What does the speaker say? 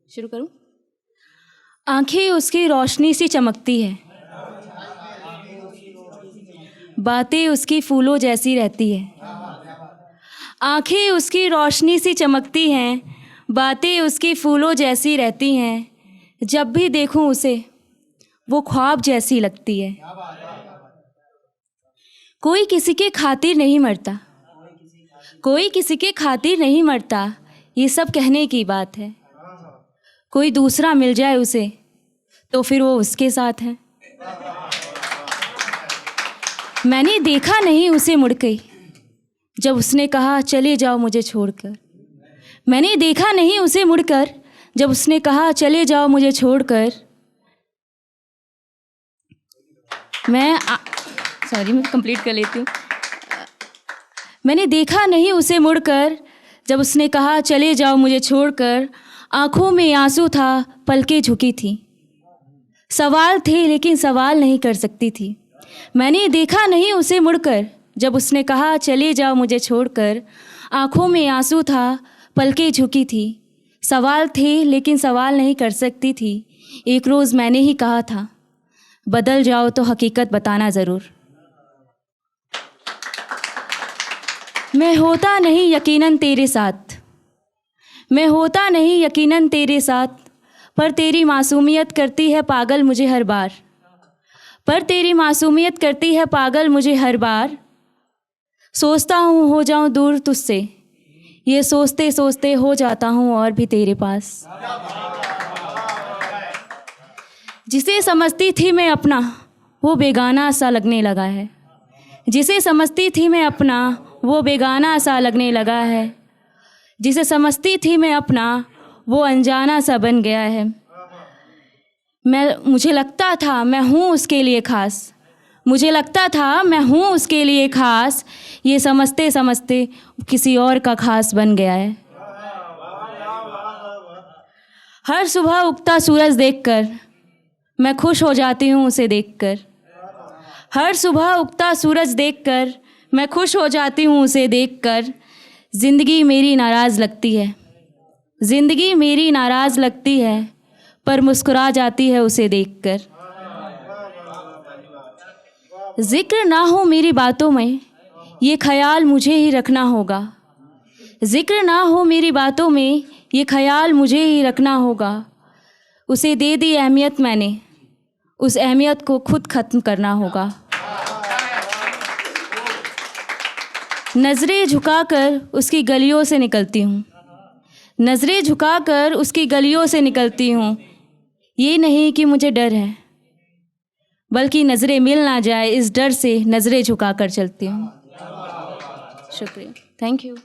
शुरू करूं? आंखें उसकी रोशनी सी चमकती है, बातें उसकी फूलों जैसी रहती है। आंखें उसकी रोशनी सी चमकती हैं, बातें उसकी फूलों जैसी रहती हैं। जब भी देखूं उसे वो ख्वाब जैसी लगती है। कोई किसी के खातिर नहीं मरता, कोई किसी के खातिर नहीं मरता, ये सब कहने की बात है। कोई दूसरा मिल जाए उसे तो फिर वो उसके साथ है। मैंने देखा नहीं उसे मुड़ के जब उसने कहा चले जाओ मुझे छोड़कर। मैंने देखा नहीं उसे मुड़कर जब उसने कहा चले जाओ मुझे छोड़कर। मैं कंप्लीट कर लेती हूँ। मैंने देखा नहीं उसे मुड़कर जब उसने कहा चले जाओ मुझे छोड़कर। आंखों में आंसू था, पलकें झुकी थी, सवाल थे लेकिन सवाल नहीं कर सकती थी। मैंने देखा नहीं उसे मुड़कर जब उसने कहा चले जाओ मुझे छोड़कर। आंखों में आंसू था, पलकें झुकी थी, सवाल थे लेकिन सवाल नहीं कर सकती थी। एक रोज़ मैंने ही कहा था बदल जाओ तो हकीकत बताना ज़रूर। मैं होता नहीं यकीनन तेरे साथ, मैं होता नहीं यकीनन तेरे साथ, पर तेरी मासूमियत करती है पागल मुझे हर बार। पर तेरी मासूमियत करती है पागल मुझे हर बार। सोचता हूँ हो जाऊँ दूर तुझसे, ये सोचते सोचते हो जाता हूँ और भी तेरे पास। जिसे समझती थी मैं अपना वो बेगाना सा लगने लगा है। जिसे समझती थी मैं अपना वो बेगाना सा लगने लगा है। जिसे समझती थी मैं अपना वो अनजाना सा बन गया है। मुझे लगता था मैं हूँ उसके लिए ख़ास, मुझे लगता था मैं हूँ उसके लिए ख़ास। ये समझते समझते किसी और का ख़ास बन गया है। हर सुबह उगता सूरज देखकर मैं खुश हो जाती हूँ उसे देखकर। हर सुबह उगता सूरज देखकर मैं खुश हो जाती हूँ उसे देखकर। ज़िंदगी मेरी नाराज़ लगती है, ज़िंदगी मेरी नाराज़ लगती है, पर मुस्कुरा जाती है उसे देखकर। जिक्र ना हो मेरी बातों में ये ख्याल मुझे ही रखना होगा। जिक्र ना हो मेरी बातों में ये ख्याल मुझे ही रखना होगा। उसे दे दी अहमियत मैंने, उस अहमियत को खुद ख़त्म करना होगा। नज़रें झुकाकर उसकी गलियों से निकलती हूँ, नज़रें झुकाकर उसकी गलियों से निकलती हूँ। ये नहीं कि मुझे डर है, बल्कि नज़रें मिल ना जाए इस डर से नज़रें झुकाकर चलती हूँ। शुक्रिया, थैंक यू।